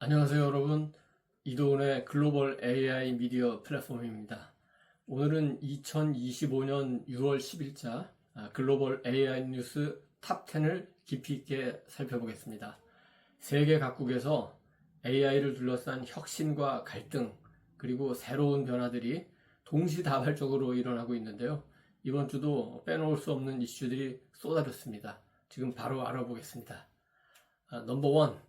안녕하세요 여러분, 이도훈의 글로벌 AI 미디어 플랫폼입니다. 오늘은 2025년 6월 10일자 글로벌 AI 뉴스 탑 10을 깊이 있게 살펴보겠습니다. 세계 각국에서 AI를 둘러싼 혁신과 갈등, 그리고 새로운 변화들이 동시다발적으로 일어나고 있는데요. 이번 주도 빼놓을 수 없는 이슈들이 쏟아졌습니다. 지금 바로 알아보겠습니다. 넘버 원,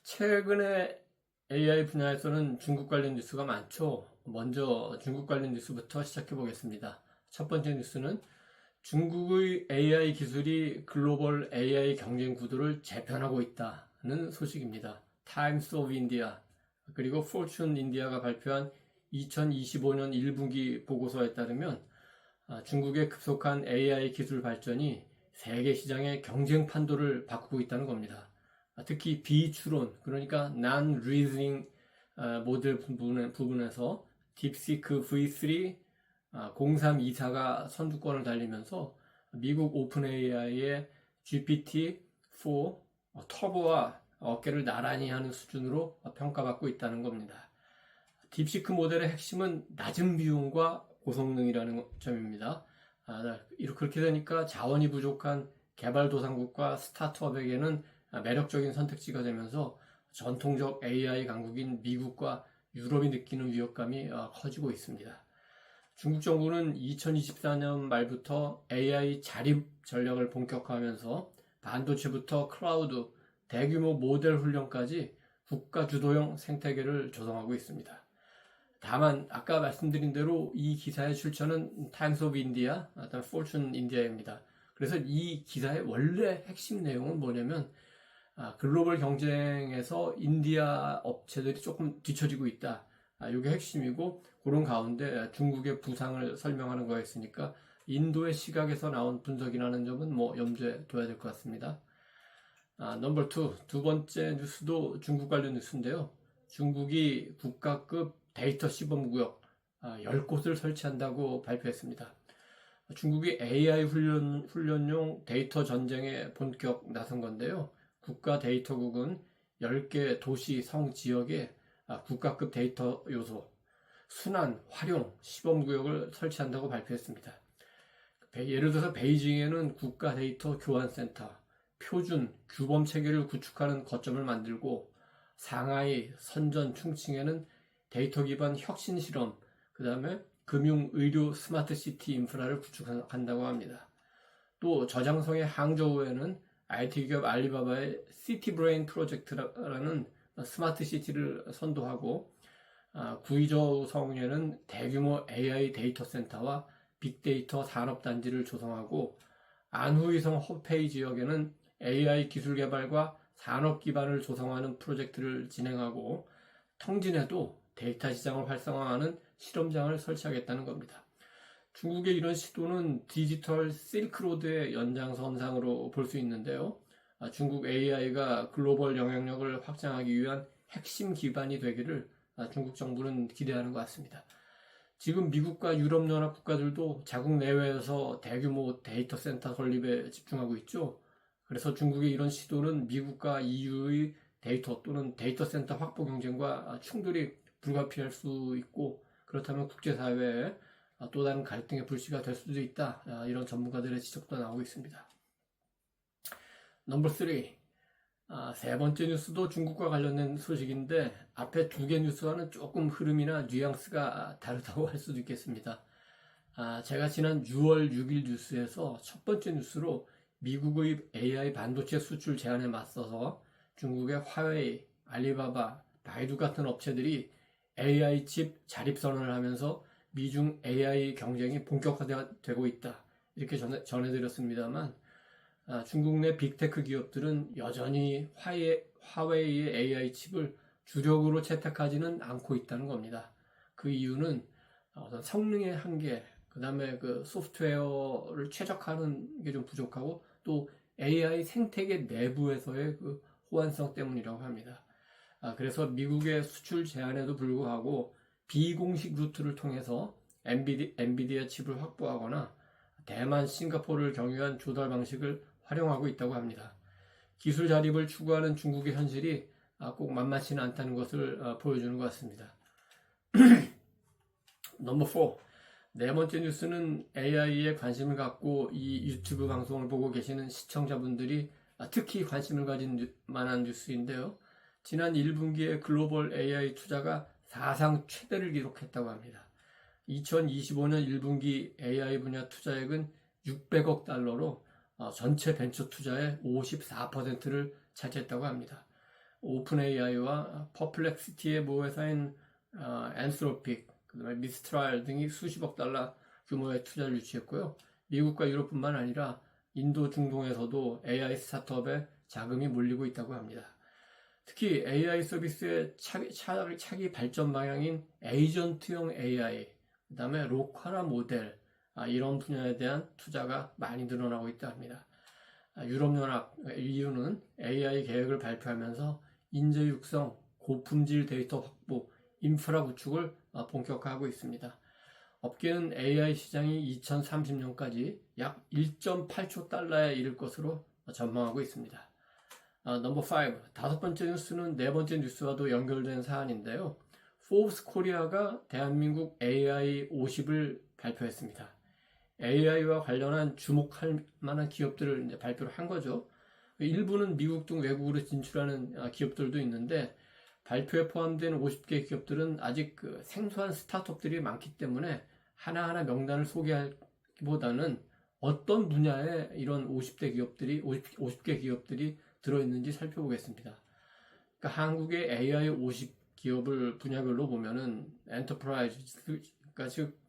최근에 AI 분야에서는 중국 관련 뉴스가 많죠. 먼저 중국 관련 뉴스부터 시작해 보겠습니다. 첫 번째 뉴스는 중국의 AI 기술이 글로벌 AI 경쟁 구도를 재편하고 있다는 소식입니다. 타임스 오브 인디아 그리고 포춘 인디아가 발표한 2025년 1분기 보고서에 따르면 중국의 급속한 AI 기술 발전이 세계 시장의 경쟁 판도를 바꾸고 있다는 겁니다. 특히 비추론, 그러니까 non-reasoning 모델 부분에서 딥시크 V3 0324가 선두권을 달리면서 미국 오픈 AI의 GPT-4 터보와 어깨를 나란히 하는 수준으로 평가받고 있다는 겁니다. 딥시크 모델의 핵심은 낮은 비용과 고성능이라는 점입니다. 그렇게 되니까 자원이 부족한 개발도상국과 스타트업에게는 매력적인 선택지가 되면서 전통적 AI 강국인 미국과 유럽이 느끼는 위협감이 커지고 있습니다. 중국 정부는 2024년 말부터 AI 자립 전략을 본격화하면서 반도체부터 클라우드, 대규모 모델 훈련까지 국가 주도형 생태계를 조성하고 있습니다. 다만 아까 말씀드린 대로 이 기사의 출처는 타임스 오브 인디아, 포춘 인디아입니다. 그래서 이 기사의 원래 핵심 내용은 뭐냐면 글로벌 경쟁에서 인디아 업체들이 조금 뒤처지고 있다. 이게 핵심이고, 그런 가운데 중국의 부상을 설명하는 거였으니까 인도의 시각에서 나온 분석이라는 점은 염두에 둬야 될 것 같습니다. 넘버 2, 두 번째 뉴스도 중국 관련 뉴스인데요. 중국이 국가급 데이터 시범구역 10곳을 설치한다고 발표했습니다. 중국이 AI 훈련용 데이터 전쟁에 본격 나선 건데요. 국가 데이터국은 10개 도시 성 지역에 국가급 데이터 요소, 순환, 활용, 시범구역을 설치한다고 발표했습니다. 예를 들어서 베이징에는 국가 데이터 교환센터, 표준, 규범 체계를 구축하는 거점을 만들고, 상하이, 선전, 충칭에는 데이터 기반 혁신 실험, 그 다음에 금융, 의료, 스마트 시티 인프라를 구축한다고 합니다. 또 저장성의 항저우에는 IT 기업 알리바바의 시티브레인 프로젝트라는 스마트 시티를 선도하고, 구이저우 성에는 대규모 AI 데이터 센터와 빅데이터 산업단지를 조성하고, 안후이성 허페이 지역에는 AI 기술 개발과 산업 기반을 조성하는 프로젝트를 진행하고, 텅진에도 데이터 시장을 활성화하는 실험장을 설치하겠다는 겁니다. 중국의 이런 시도는 디지털 실크로드의 연장선상으로 볼 수 있는데요. 중국 AI가 글로벌 영향력을 확장하기 위한 핵심 기반이 되기를 중국 정부는 기대하는 것 같습니다. 지금 미국과 유럽연합 국가들도 자국 내외에서 대규모 데이터 센터 건립에 집중하고 있죠. 그래서 중국의 이런 시도는 미국과 EU의 데이터 또는 데이터 센터 확보 경쟁과 충돌이 불가피할 수 있고, 그렇다면 국제사회에 또 다른 갈등의 불씨가 될 수도 있다. 이런 전문가들의 지적도 나오고 있습니다. 넘버 3. 세 번째 뉴스도 중국과 관련된 소식인데, 앞에 두 개 뉴스와는 조금 흐름이나 뉘앙스가 다르다고 할 수도 있겠습니다. 제가 지난 6월 6일 뉴스에서 첫 번째 뉴스로 미국의 AI 반도체 수출 제한에 맞서서 중국의 화웨이, 알리바바, 바이두 같은 업체들이 AI 칩 자립 선언을 하면서 미중 AI 경쟁이 본격화되고 있다. 이렇게 전해드렸습니다만, 중국 내 빅테크 기업들은 여전히 화웨이의 AI 칩을 주력으로 채택하지는 않고 있다는 겁니다. 그 이유는 어떤 성능의 한계, 그 다음에 그 소프트웨어를 최적화하는 게 좀 부족하고, 또 AI 생태계 내부에서의 그 호환성 때문이라고 합니다. 그래서 미국의 수출 제한에도 불구하고 비공식 루트를 통해서 엔비디아 칩을 확보하거나 대만, 싱가포르를 경유한 조달 방식을 활용하고 있다고 합니다. 기술 자립을 추구하는 중국의 현실이 꼭 만만치는 않다는 것을 보여주는 것 같습니다. 넘버 4. 네 번째 뉴스는 AI에 관심을 갖고 이 유튜브 방송을 보고 계시는 시청자분들이 특히 관심을 가진 만한 뉴스인데요. 지난 1분기에 글로벌 AI 투자가 사상 최대를 기록했다고 합니다. 2025년 1분기 AI 분야 투자액은 600억 달러로 전체 벤처 투자의 54%를 차지했다고 합니다. 오픈 AI와 퍼플렉시티의 모회사인 앤스로픽, 그다음에 미스트랄 등이 수십억 달러 규모의 투자를 유치했고요. 미국과 유럽뿐만 아니라 인도, 중동에서도 AI 스타트업에 자금이 몰리고 있다고 합니다. 특히 AI 서비스의 차기 발전 방향인 에이전트형 AI, 그 다음에 로컬화 모델, 이런 분야에 대한 투자가 많이 늘어나고 있다 합니다. 유럽연합 EU는 AI 계획을 발표하면서 인재 육성, 고품질 데이터 확보, 인프라 구축을 본격화하고 있습니다. 업계는 AI 시장이 2030년까지 약 1.8조 달러에 이를 것으로 전망하고 있습니다. 넘버 5. 다섯 번째 뉴스는 네 번째 뉴스와도 연결된 사안인데요. 포브스 코리아가 대한민국 AI 50을 발표했습니다. AI와 관련한 주목할 만한 기업들을 이제 발표를 한 거죠. 일부는 미국 등 외국으로 진출하는 기업들도 있는데 발표에 포함된 50개 기업들은 아직 생소한 스타트업들이 많기 때문에 하나하나 명단을 소개하기보다는 어떤 분야에 이런 50개 기업들이 들어있는지 살펴보겠습니다. 그러니까 한국의 AI 50 기업을 분야별로 보면은 엔터프라이즈, 그러니까 즉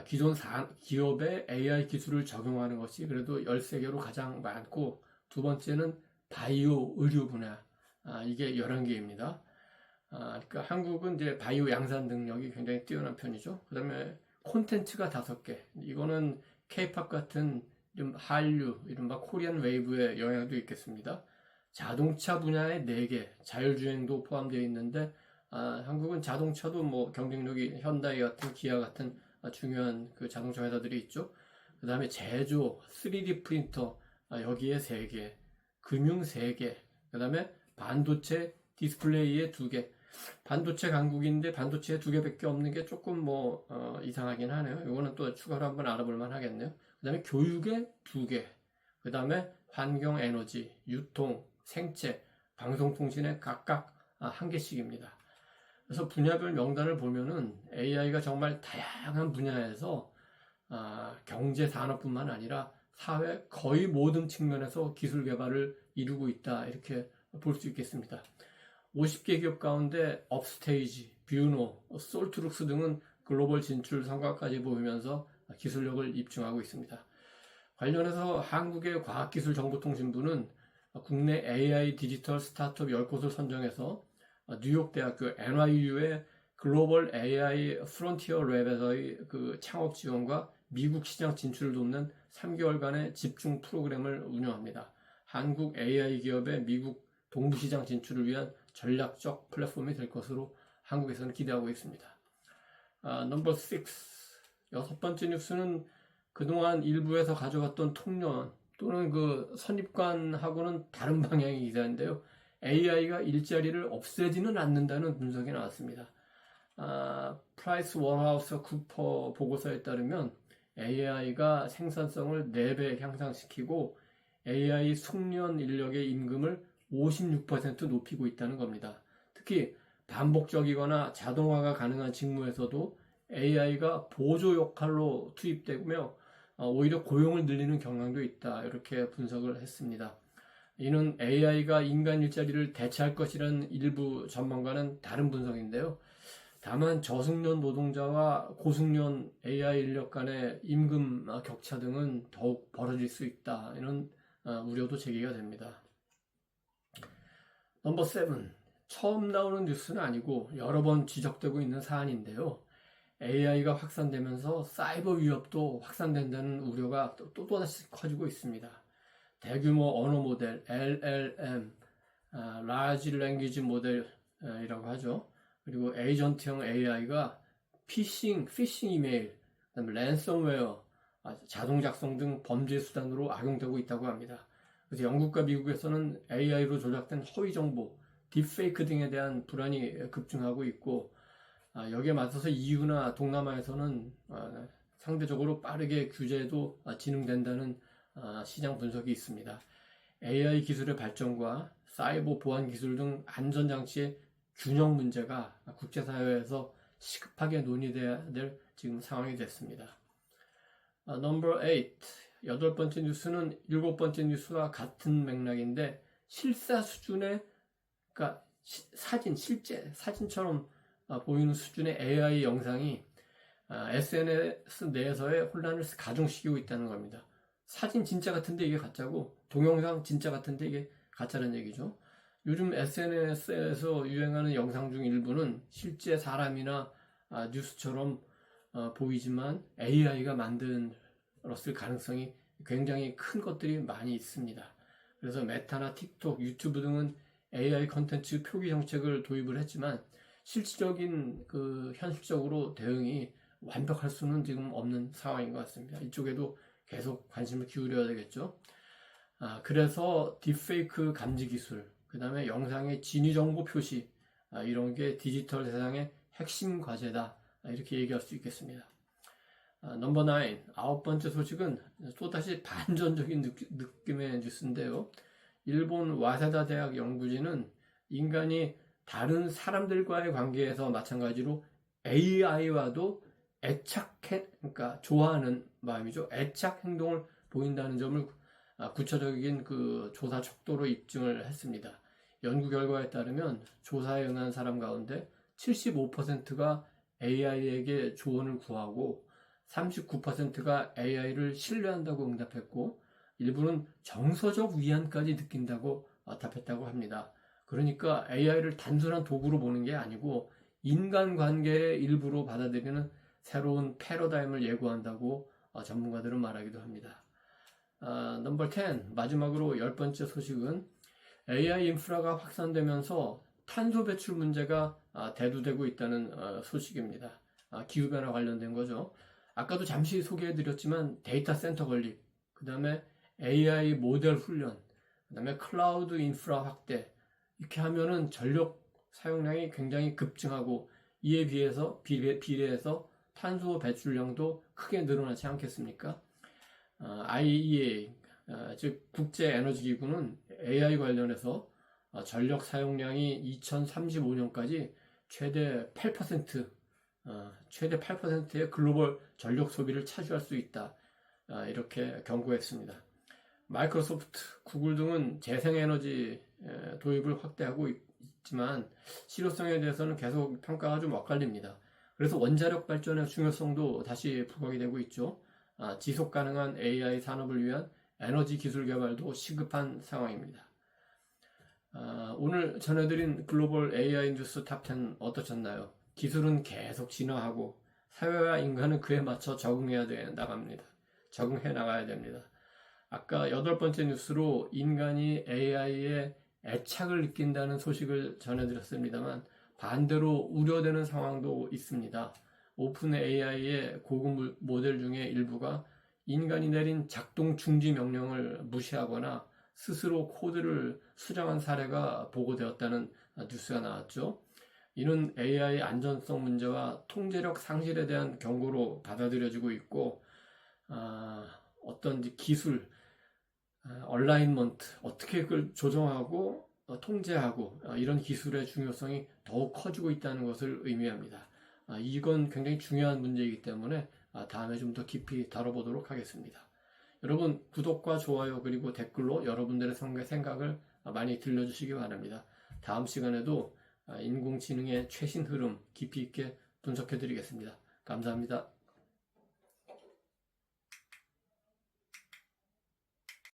기존 기업의 AI 기술을 적용하는 것이 그래도 13개로 가장 많고, 두 번째는 바이오 의료 분야, 이게 11개입니다. 그러니까 한국은 이제 바이오 양산 능력이 굉장히 뛰어난 편이죠. 그 다음에 콘텐츠가 5개. 이거는 K-팝 같은 좀 한류, 이른바 코리안 웨이브의 영향도 있겠습니다. 자동차 분야에 4개, 자율주행도 포함되어 있는데, 한국은 자동차도 뭐 경쟁력이 현다이 같은 기아 같은 중요한 그 자동차 회사들이 있죠. 그 다음에 제조, 3D 프린터, 여기에 3개, 금융 3개, 그 다음에 반도체 디스플레이에 2개. 반도체 강국인데 반도체에 2개밖에 없는 게 조금 이상하긴 하네요. 이거는 또 추가로 한번 알아볼 만 하겠네요. 그 다음에 교육에 2개, 그 다음에 환경 에너지, 유통, 생체, 방송통신에 각각 1개씩입니다. 그래서 분야별 명단을 보면은 AI가 정말 다양한 분야에서 경제 산업뿐만 아니라 사회 거의 모든 측면에서 기술 개발을 이루고 있다, 이렇게 볼 수 있겠습니다. 50개 기업 가운데 업스테이지, 뷰노, 솔트룩스 등은 글로벌 진출 성과까지 보이면서 기술력을 입증하고 있습니다. 관련해서 한국의 과학기술정보통신부는 국내 AI 디지털 스타트업 10곳을 선정해서 뉴욕대학교 NYU의 글로벌 AI 프론티어 랩에서의 그 창업 지원과 미국 시장 진출을 돕는 3개월간의 집중 프로그램을 운영합니다. 한국 AI 기업의 미국 동부시장 진출을 위한 전략적 플랫폼이 될 것으로 한국에서는 기대하고 있습니다. 넘버 6. 여섯 번째 뉴스는 그동안 일부에서 가져왔던 통년 또는 그 선입관하고는 다른 방향의 기사인데요. AI가 일자리를 없애지는 않는다는 분석이 나왔습니다. 프라이스 워하우스 쿠퍼 보고서에 따르면 AI가 생산성을 4배 향상시키고 AI 숙련 인력의 임금을 56% 높이고 있다는 겁니다. 특히 반복적이거나 자동화가 가능한 직무에서도 AI가 보조 역할로 투입되며 오히려 고용을 늘리는 경향도 있다, 이렇게 분석을 했습니다. 이는 AI가 인간 일자리를 대체할 것이라는 일부 전망과는 다른 분석인데요. 다만 저숙련 노동자와 고숙련 AI 인력 간의 임금 격차 등은 더욱 벌어질 수 있다, 이런 우려도 제기가 됩니다. 넘버 7. 처음 나오는 뉴스는 아니고 여러 번 지적되고 있는 사안인데요. AI가 확산되면서 사이버 위협도 확산된다는 우려가 또다시 커지고 있습니다. 대규모 언어 모델, LLM, Large Language Model이라고 하죠. 그리고 에이전트형 AI가 피싱 이메일, 그다음에 랜섬웨어, 자동 작성 등 범죄 수단으로 악용되고 있다고 합니다. 그래서 영국과 미국에서는 AI로 조작된 허위 정보, 딥페이크 등에 대한 불안이 급증하고 있고, 여기에 맞서서 EU나 동남아에서는 상대적으로 빠르게 규제도 진행된다는 시장 분석이 있습니다. AI 기술의 발전과 사이버 보안 기술 등 안전장치의 균형 문제가 국제사회에서 시급하게 논의돼야 될 지금 상황이 됐습니다. 넘버 8, 여덟 번째 뉴스는 일곱 번째 뉴스와 같은 맥락인데 실사 수준의, 그러니까 실제 사진처럼 보이는 수준의 AI 영상이 SNS 내에서의 혼란을 가중시키고 있다는 겁니다. 사진 진짜 같은데 이게 가짜고, 동영상 진짜 같은데 이게 가짜라는 얘기죠. 요즘 SNS에서 유행하는 영상 중 일부는 실제 사람이나 뉴스처럼 보이지만 AI가 만들었을 가능성이 굉장히 큰 것들이 많이 있습니다. 그래서 메타나 틱톡, 유튜브 등은 AI 컨텐츠 표기 정책을 도입을 했지만 실질적인 현실적으로 대응이 완벽할 수는 지금 없는 상황인 것 같습니다. 이쪽에도 계속 관심을 기울여야 되겠죠. 그래서 딥페이크 감지 기술, 그 다음에 영상의 진위 정보 표시, 이런 게 디지털 세상의 핵심 과제다, 이렇게 얘기할 수 있겠습니다. 넘버 9, 아홉 번째 소식은 또다시 반전적인 느낌의 뉴스인데요. 일본 와세다 대학 연구진은 인간이 다른 사람들과의 관계에서 마찬가지로 AI와도 그러니까 좋아하는 마음이죠. 애착 행동을 보인다는 점을 구체적인 조사 척도로 입증을 했습니다. 연구 결과에 따르면 조사에 응한 사람 가운데 75%가 AI에게 조언을 구하고 39%가 AI를 신뢰한다고 응답했고, 일부는 정서적 위안까지 느낀다고 답했다고 합니다. 그러니까 AI를 단순한 도구로 보는 게 아니고 인간관계의 일부로 받아들이는 새로운 패러다임을 예고한다고 전문가들은 말하기도 합니다. 넘버 10, 마지막으로 열 번째 소식은 AI 인프라가 확산되면서 탄소 배출 문제가 대두되고 있다는 소식입니다. 기후변화 관련된 거죠. 아까도 잠시 소개해드렸지만 데이터 센터 건립, 그 다음에 AI 모델 훈련, 그 다음에 클라우드 인프라 확대, 이렇게 하면은 전력 사용량이 굉장히 급증하고 이에 비례해서 탄소 배출량도 크게 늘어나지 않겠습니까? IEA, 즉 국제에너지기구는 AI 관련해서 전력 사용량이 2035년까지 최대 8%의 글로벌 전력 소비를 차지할 수 있다, 이렇게 경고했습니다. 마이크로소프트, 구글 등은 재생에너지 도입을 확대하고 있지만 실효성에 대해서는 계속 평가가 좀 엇갈립니다. 그래서 원자력 발전의 중요성도 다시 부각이 되고 있죠. 지속 가능한 AI 산업을 위한 에너지 기술 개발도 시급한 상황입니다. 오늘 전해드린 글로벌 AI 뉴스 탑10 어떠셨나요? 기술은 계속 진화하고 사회와 인간은 그에 맞춰 적응해 나가야 됩니다. 아까 여덟 번째 뉴스로 인간이 AI에 애착을 느낀다는 소식을 전해드렸습니다만 반대로 우려되는 상황도 있습니다. 오픈 AI의 고급 모델 중에 일부가 인간이 내린 작동 중지 명령을 무시하거나 스스로 코드를 수정한 사례가 보고되었다는 뉴스가 나왔죠. 이는 AI 안전성 문제와 통제력 상실에 대한 경고로 받아들여지고 있고, 어떤 기술, 얼라인먼트, 어떻게 그걸 조정하고 통제하고 이런 기술의 중요성이 더욱 커지고 있다는 것을 의미합니다. 이건 굉장히 중요한 문제이기 때문에 다음에 좀 더 깊이 다뤄보도록 하겠습니다. 여러분, 구독과 좋아요 그리고 댓글로 여러분들의 생각을 많이 들려주시기 바랍니다. 다음 시간에도 인공지능의 최신 흐름 깊이 있게 분석해 드리겠습니다. 감사합니다.